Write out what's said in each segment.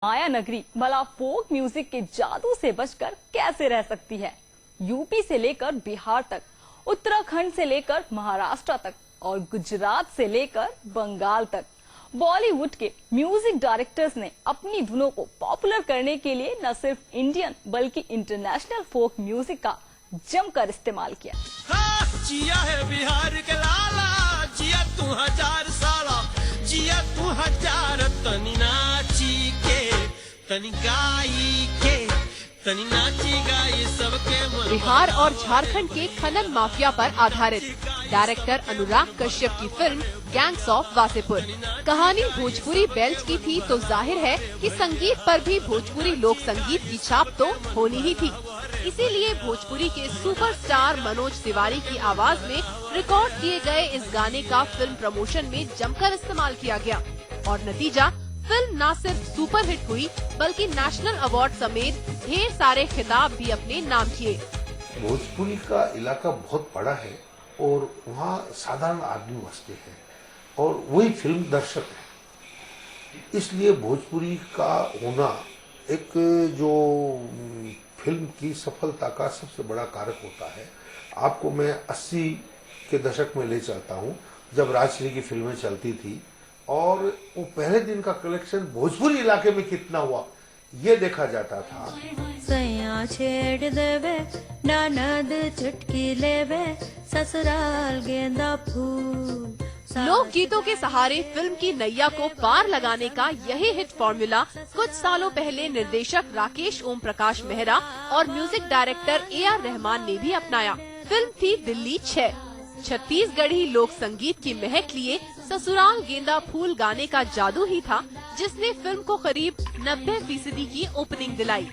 माया नगरी भला folk music के जादू से बचकर कैसे रह सकती है। यूपी से लेकर बिहार तक, उत्तराखंड से लेकर महाराष्ट्र तक और गुजरात से लेकर बंगाल तक बॉलीवुड के म्यूजिक डायरेक्टर्स ने अपनी धुनों को पॉपुलर करने के लिए न सिर्फ इंडियन बल्कि इंटरनेशनल फोक म्यूजिक का जमकर इस्तेमाल किया। जिया है बिहार के लाला, जिया तू हजार साला, जिया तू हजार, तनी नाची के तनी गाई के तनी नाची गाई सबके मन। बिहार और झारखंड के खनन माफिया पर आधारित डायरेक्टर अनुराग कश्यप की फिल्म गैंग्स ऑफ वासेपुर। कहानी भोजपुरी बेल्ट की थी तो जाहिर है कि संगीत पर भी भोजपुरी लोक संगीत की छाप तो होनी ही थी। इसीलिए भोजपुरी के सुपरस्टार मनोज तिवारी की आवाज में रिकॉर्ड किए गए इस गाने का फिल्म प्रमोशन में जमकर इस्तेमाल किया गया और नतीजा फिल्म न सिर्फ सुपर हिट हुई बल्कि नेशनल अवार्ड समेत ढेर सारे खिताब भी अपने नाम किए। भोजपुरी का इलाका बहुत बड़ा है और वहाँ साधारण आदमी बसते हैं और वही फिल्म दर्शक है। इसलिए भोजपुरी का होना एक जो फिल्म की सफलता का सबसे बड़ा कारक होता है। आपको मैं 80 के दशक में ले चलता हूँ, जब राजश्री की फिल्में चलती थी और वो पहले दिन का कलेक्शन भोजपुरी इलाके में कितना हुआ ये देखा जाता था। सैया छेड़ देवे ननद चुटकी लेवे ससुराल गेंदा फूल। लोक गीतों के सहारे फिल्म की नैया को पार लगाने का यही हिट फॉर्मूला कुछ सालों पहले निर्देशक राकेश ओम प्रकाश मेहरा और म्यूजिक डायरेक्टर AR रहमान ने भी अपनाया। फिल्म थी दिल्ली 6। छत्तीसगढ़ी लोक संगीत की महक लिए ससुराल गेंदा फूल गाने का जादू ही था जिसने फिल्म को करीब 90% की ओपनिंग दिलाई।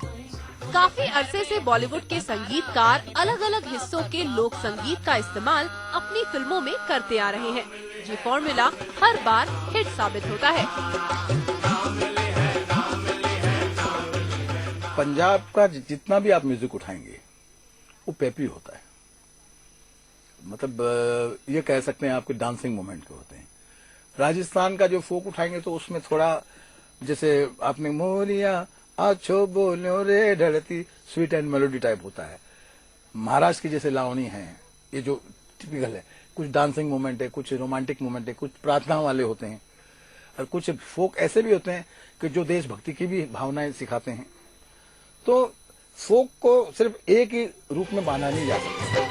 काफी अरसे से बॉलीवुड के संगीतकार अलग अलग हिस्सों के लोक संगीत का इस्तेमाल अपनी फिल्मों में करते आ रहे हैं। ये फॉर्मूला हर बार हिट साबित होता है। पंजाब का जितना भी आप म्यूजिक उठाएंगे वो पेपी होता है, मतलब ये कह सकते हैं आपके डांसिंग मोमेंट के होते हैं। राजस्थान का जो फोक उठाएंगे तो उसमें थोड़ा जैसे आपने मोरिया आछो बोलो रे ढलती स्वीट एंड मेलोडी टाइप होता है। महाराष्ट्र की जैसे लावणी है, ये जो टिपिकल है, कुछ डांसिंग मोमेंट है, कुछ रोमांटिक मोमेंट है, कुछ प्रार्थना वाले होते हैं और कुछ फोक ऐसे भी होते हैं कि जो देशभक्ति की भी भावनाएं सिखाते हैं। तो फोक को सिर्फ एक ही रूप में बांधा नहीं जा सकता।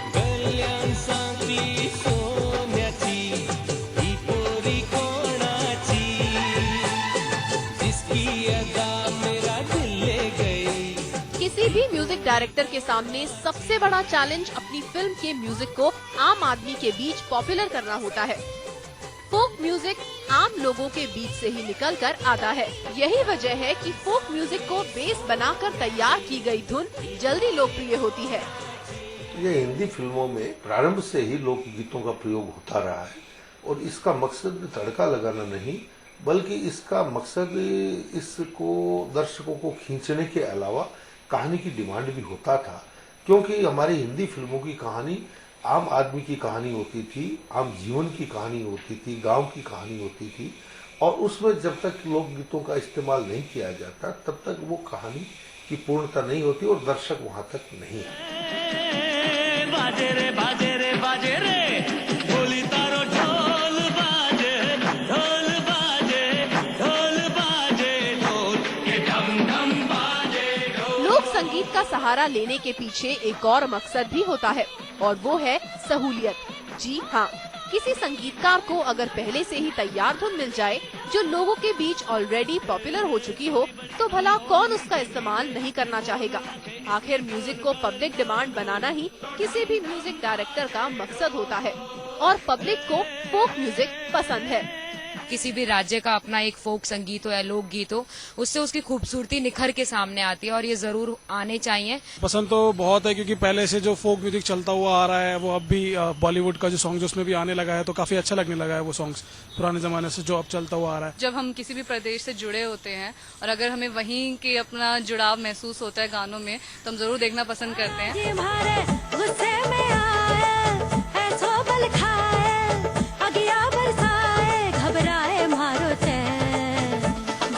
किसी भी म्यूजिक डायरेक्टर के सामने सबसे बड़ा चैलेंज अपनी फिल्म के म्यूजिक को आम आदमी के बीच पॉपुलर करना होता है। फोक म्यूजिक आम लोगों के बीच से ही निकलकर आता है। यही वजह है कि फोक म्यूजिक को बेस बनाकर तैयार की गई धुन जल्दी लोकप्रिय होती है। ये हिंदी फिल्मों में प्रारंभ से ही लोक गीतों का प्रयोग होता रहा है और इसका मकसद तड़का लगाना नहीं बल्कि इसका मकसद इसको दर्शकों को खींचने के अलावा कहानी की डिमांड भी होता था, क्योंकि हमारी हिंदी फिल्मों की कहानी आम आदमी की कहानी होती थी, आम जीवन की कहानी होती थी, गांव की कहानी होती थी और उसमें जब तक लोकगीतों का इस्तेमाल नहीं किया जाता तब तक वो कहानी की पूर्णता नहीं होती और दर्शक वहां तक नहीं आते। बाजे रे बाजे रे बाजे रे ढोली तारो ढोल बाजे ढोल बाजे ढोल बाजे ढोल के ढम ढम बाजे ढोल। लोक संगीत का सहारा लेने के पीछे एक और मकसद भी होता है और वो है सहूलियत। जी हाँ, किसी संगीतकार को अगर पहले से ही तैयार धुन मिल जाए जो लोगों के बीच ऑलरेडी पॉपुलर हो चुकी हो तो भला कौन उसका इस्तेमाल नहीं करना चाहेगा। आखिर म्यूजिक को पब्लिक डिमांड बनाना ही किसी भी म्यूजिक डायरेक्टर का मकसद होता है और पब्लिक को फोक म्यूजिक पसंद है। किसी भी राज्य का अपना एक फोक संगीत हो या लोक गीत हो, उससे उसकी खूबसूरती निखर के सामने आती है और ये जरूर आने चाहिए। पसंद तो बहुत है क्योंकि पहले से जो फोक म्यूजिक चलता हुआ आ रहा है वो अब भी बॉलीवुड का जो सॉन्ग उसमें भी आने लगा है तो काफी अच्छा लगने लगा है वो सॉन्ग्स पुराने जमाने से जो अब चलता हुआ आ रहा है। जब हम किसी भी प्रदेश से जुड़े होते हैं और अगर हमें वहीं के अपना जुड़ाव महसूस होता है गानों में तो हम जरूर देखना पसंद करते हैं।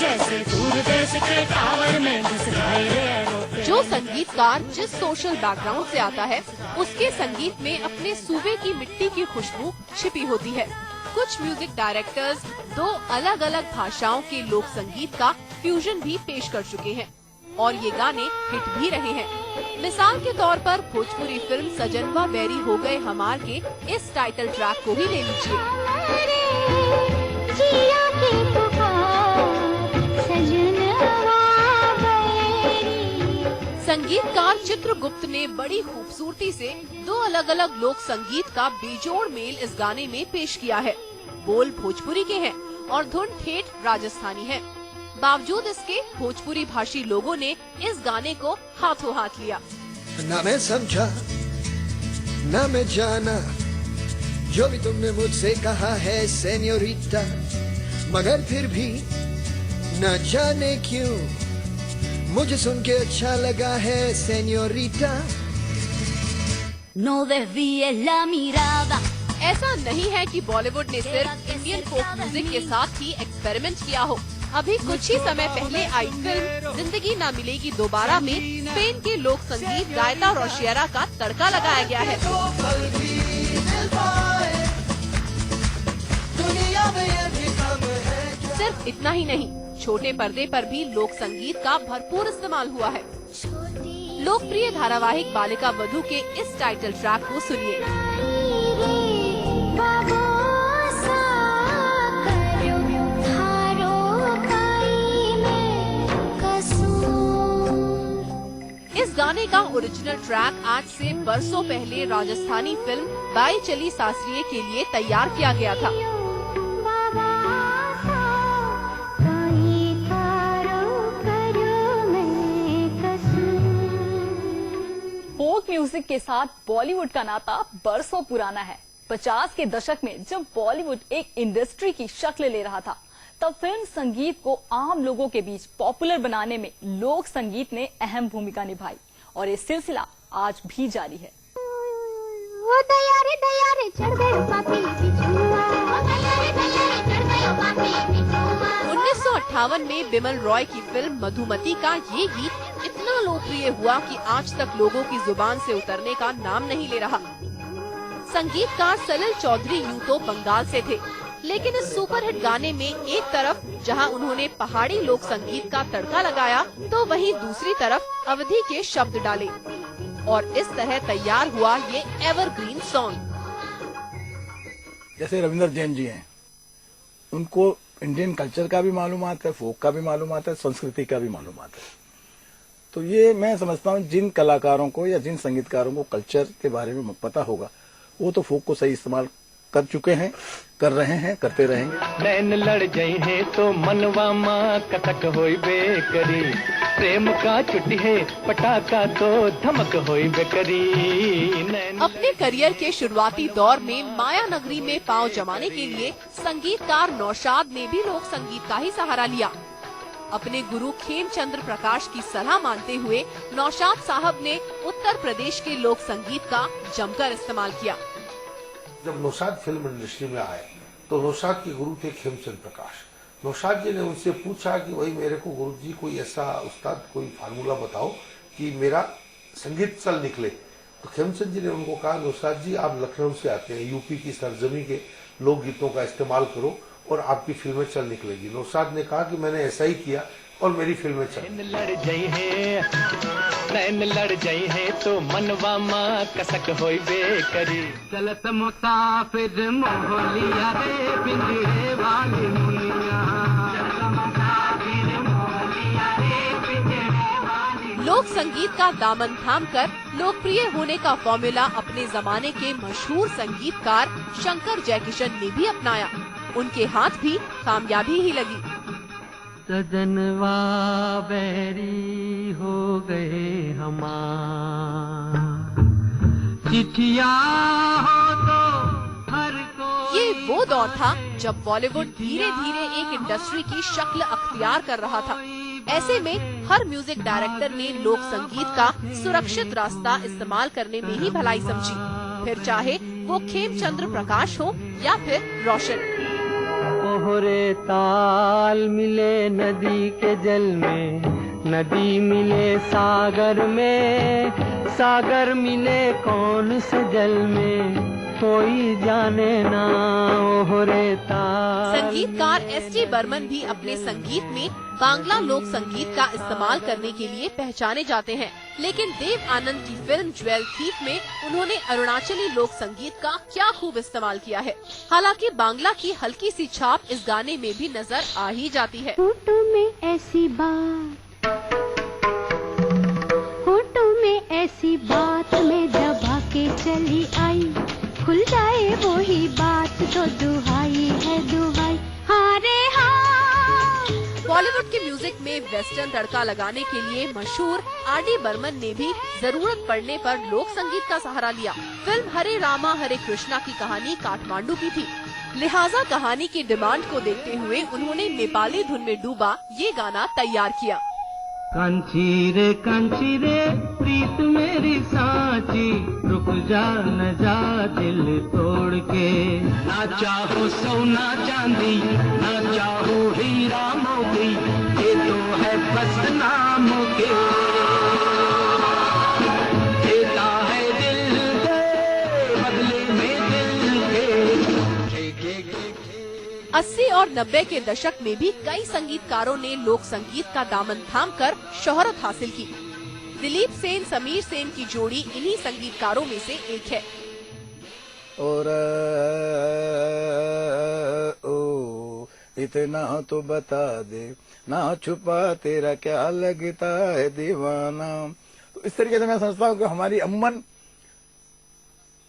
जैसे दूर देश के टावर में घुस गए रे एरोप्लेन। जो संगीतकार जिस सोशल बैकग्राउंड से आता है उसके संगीत में अपने सूबे की मिट्टी की खुशबू छिपी होती है। कुछ म्यूजिक डायरेक्टर्स 2 अलग अलग भाषाओं के लोक संगीत का फ्यूजन भी पेश कर चुके हैं और ये गाने हिट भी रहे हैं। मिसाल के तौर पर भोजपुरी फिल्म सजनवा बैरी हो गए हमार के इस टाइटल ट्रैक को ही ले लीजिए। संगीतकार चित्रगुप्त ने बड़ी खूबसूरती से 2 अलग अलग लोक संगीत का बेजोड़ मेल इस गाने में पेश किया है। बोल भोजपुरी के हैं और धुन ठेठ राजस्थानी है। बावजूद इसके भोजपुरी भाषी लोगों ने इस गाने को हाथों हाथ लिया। ना मैं समझा ना मैं जाना जो भी तुमने मुझसे कहा है सेन्योरिटा, मगर फिर भी न जाने क्यों मुझे सुन के अच्छा लगा है senorita. No desvíes la mirada। ऐसा नहीं है कि बॉलीवुड ने सिर्फ इंडियन फोक म्यूजिक के साथ ही एक्सपेरिमेंट किया हो। अभी कुछ ही समय पहले आई फिल्म जिंदगी ना मिलेगी दोबारा में स्पेन के लोक संगीत गायता रोशियरा का तड़का लगाया गया है। सिर्फ इतना ही नहीं, छोटे पर्दे पर भी लोक संगीत का भरपूर इस्तेमाल हुआ है। लोकप्रिय धारावाहिक बालिका वधू के इस टाइटल ट्रैक को सुनिए। इस गाने का ओरिजिनल ट्रैक आज से बरसों पहले राजस्थानी फिल्म बाई चली सासरिये के लिए तैयार किया गया था। फोक म्यूजिक के साथ बॉलीवुड का नाता बरसों पुराना है। 50 के दशक में जब बॉलीवुड एक इंडस्ट्री की शक्ल ले रहा था, तब फिल्म संगीत को आम लोगों के बीच पॉपुलर बनाने में लोक संगीत ने अहम भूमिका निभाई और ये सिलसिला आज भी जारी है। 1958 में बिमल रॉय की फिल्म मधुमती का ये गीत इतना लोकप्रिय हुआ कि आज तक लोगों की जुबान से उतरने का नाम नहीं ले रहा। संगीतकार सलिल चौधरी यूं तो बंगाल से थे, लेकिन इस सुपरहिट गाने में एक तरफ जहां उन्होंने पहाड़ी लोक संगीत का तड़का लगाया, तो वहीं दूसरी तरफ अवधी के शब्द डाले और इस तरह तैयार हुआ ये एवरग्रीन सॉन्ग। जैसे रविंद्र जैन जी हैं, उनको इंडियन कल्चर का भी मालूमात है, फोक का भी मालूमात है, संस्कृति का भी मालूमात है। तो ये मैं समझता हूँ जिन कलाकारों को या जिन संगीतकारों को कल्चर के बारे में पता होगा, वो तो फोक को सही इस्तेमाल कर चुके हैं, कर रहे हैं, करते रहेंगे। नैन लड़ जाई है तो मनवा माँ कथक होई बेकरी, प्रेम का छुट्टी है पटाखा तो धमक होई बेकरी। अपने करियर के शुरुआती दौर में माया नगरी में पांव जमाने के लिए संगीतकार नौशाद ने भी लोक संगीत का ही सहारा लिया। अपने गुरु खेमचंद्र प्रकाश की सलाह मानते हुए नौशाद साहब ने उत्तर प्रदेश के लोक संगीत का जमकर इस्तेमाल किया। जब नौशाद फिल्म इंडस्ट्री में आए तो नौशाद के गुरु थे खेमचंद प्रकाश। नौशाद जी ने उनसे पूछा कि भाई मेरे को गुरु जी कोई ऐसा उस्ताद कोई फार्मूला बताओ कि मेरा संगीत चल निकले। तो खेमचंद जी ने उनको कहा, नौशाद जी आप लखनऊ से आते हैं, यूपी की सरजमी के लोकगीतों का इस्तेमाल करो और आपकी फिल्में चल निकलेगी। नौशाद ने कहा कि मैंने ऐसा ही किया और मेरी फिल्में चल। नैन लड़ जाई है तो मनवा माँ कसक होई बेकरी, चलत मुसाफिर मोहलिया रे पिंजरे वाली मुनिया। लोक संगीत का दामन थामकर लोकप्रिय होने का फॉर्मूला अपने जमाने के मशहूर संगीतकार शंकर जयकिशन ने भी अपनाया। उनके हाथ भी कामयाबी ही लगी। सजनवा बैरी हो गए हमार, चिट्ठिया हो तो हर को। ये वो दौर था जब बॉलीवुड धीरे धीरे एक इंडस्ट्री की शक्ल अख्तियार कर रहा था। ऐसे में हर म्यूजिक डायरेक्टर ने लोक संगीत का सुरक्षित रास्ता इस्तेमाल करने में ही भलाई समझी, फिर चाहे वो खेमचंद्र प्रकाश हो या फिर रोशन। ओहरे ताल मिले नदी के जल में, नदी मिले सागर में, सागर मिले कौन से जल में, कोई जाने ना ओहरे ताल। संगीतकार एस.टी. बर्मन भी अपने संगीत में बांग्ला लोक संगीत का इस्तेमाल करने के लिए पहचाने जाते हैं, लेकिन देव आनंद की फिल्म ज्वेल थीफ में उन्होंने अरुणाचली लोक संगीत का क्या खूब इस्तेमाल किया है। हालांकि बांग्ला की हल्की सी छाप इस गाने में भी नजर आ ही जाती है। होठों में ऐसी बात, होठों में ऐसी बात में दबा के चली आई, खुल जाए वो ही बात तो दुहाई है दुहाई, हारे हाँ। बॉलीवुड के म्यूजिक में वेस्टर्न तड़का लगाने के लिए मशहूर आर.डी. बर्मन ने भी जरूरत पड़ने पर लोक संगीत का सहारा लिया। फिल्म हरे रामा हरे कृष्णा की कहानी काठमांडू की थी, लिहाजा कहानी की डिमांड को देखते हुए उन्होंने नेपाली धुन में डूबा ये गाना तैयार किया। कांची रे प्रीत मेरी सांची, रुक जा न जा दिल तोड़ के, ना चाहो सोना चांदी, ना चाहो हीरा मोती, ये तो है बस नामों के, देता है दिल दे बदले में दिल के। 80 और 90 के दशक में भी कई संगीतकारों ने लोक संगीत का दामन थामकर शोहरत हासिल की। दिलीप सेन समीर सेन की जोड़ी इन्हीं संगीतकारों में से एक है। और ओ इतना तो बता दे, ना छुपा तेरा क्या लगता है दीवाना। तो इस तरीके से मैं समझता हूँ कि हमारी अमूमन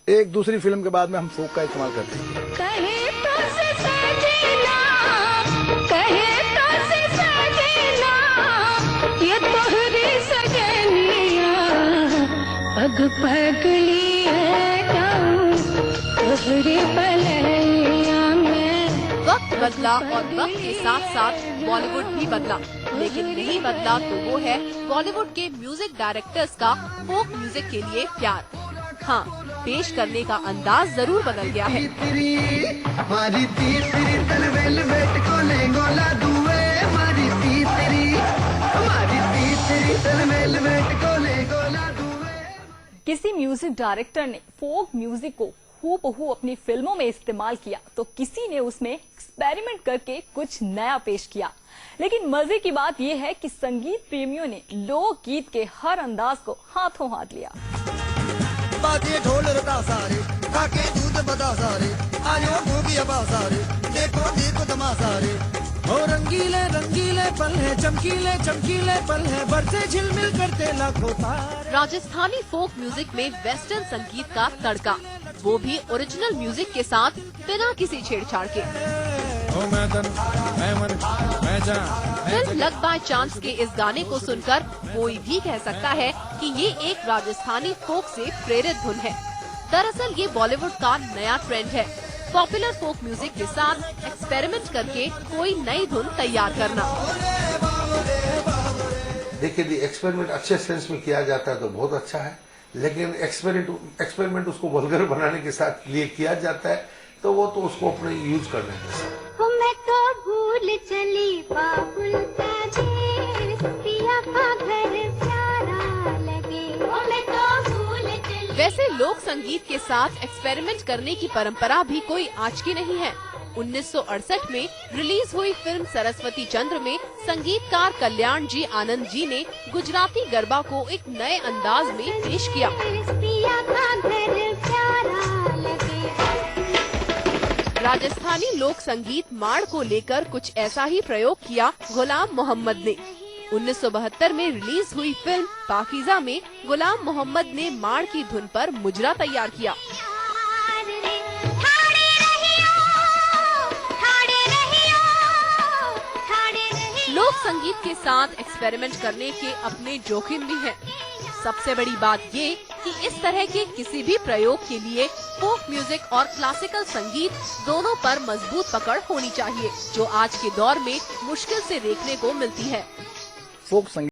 एक दूसरी फिल्म के बाद में हम फोक का इस्तेमाल करते हैं। कहे तो से सजना, कहे तो से सजना, ये तोहरी सजनिया, पग पगली है तोहरी पलैया में। वक्त बदला और वक्त के साथ साथ बॉलीवुड भी बदला, लेकिन नहीं बदला तो वो है बॉलीवुड के म्यूजिक डायरेक्टर्स का फोक म्यूजिक के लिए प्यार। हाँ, पेश करने का अंदाज जरूर बदल गया है। किसी म्यूजिक डायरेक्टर ने फोक म्यूजिक को हूबहू अपनी फिल्मों में इस्तेमाल किया तो किसी ने उसमें एक्सपेरिमेंट करके कुछ नया पेश किया। लेकिन मजे की बात यह है कि संगीत प्रेमियों ने लोक गीत के हर अंदाज को हाथों हाथ लिया। बाजे ढोल रता सारे, काके दूध बता सारे, आयो भूगिया बा सारे, देखो देखो तमाशा रे। ओ रंगीले रंगीले पल है, चमकीले चमकीले पल है, बरसे झिलमिल करते लाखों तारे। राजस्थानी फोक म्यूजिक में वेस्टर्न संगीत का तड़का, वो भी ओरिजिनल म्यूजिक के साथ बिना किसी छेड़छाड़ के। फिल्म लक बाय चांस के इस गाने को सुनकर कोई भी कह सकता है कि ये एक राजस्थानी फोक से प्रेरित धुन है। दरअसल ये बॉलीवुड का नया ट्रेंड है, पॉपुलर फोक म्यूजिक के साथ एक्सपेरिमेंट करके कोई नई धुन तैयार करना। देखिए, एक्सपेरिमेंट अच्छे सेंस में किया जाता है तो बहुत अच्छा है, लेकिन एक्सपेरिमेंट उसको वल्गर बनाने के साथ लिए किया जाता है तो वो तो उसको अपने यूज करने हैं। मैं तो भूल चली बाबुल का देश, पिया का घर प्यारा लगे, मैं तो भूल चली। वैसे लोक संगीत के साथ एक्सपेरिमेंट करने की परंपरा भी कोई आज की नहीं है। 1968 में रिलीज हुई फिल्म सरस्वती चंद्र में संगीतकार कल्याण जी आनंद जी ने गुजराती गरबा को एक नए अंदाज में पेश किया। राजस्थानी लोक संगीत माड़ को लेकर कुछ ऐसा ही प्रयोग किया गुलाम मोहम्मद ने। 1972 में रिलीज हुई फिल्म पाकीज़ा में गुलाम मोहम्मद ने माड़ की धुन पर मुजरा तैयार किया। लोक संगीत के साथ एक्सपेरिमेंट करने के अपने जोखिम भी हैं। सबसे बड़ी बात ये कि इस तरह के किसी भी प्रयोग के लिए फोक म्यूजिक और क्लासिकल संगीत दोनों पर मजबूत पकड़ होनी चाहिए, जो आज के दौर में मुश्किल से देखने को मिलती है। फोक संगीत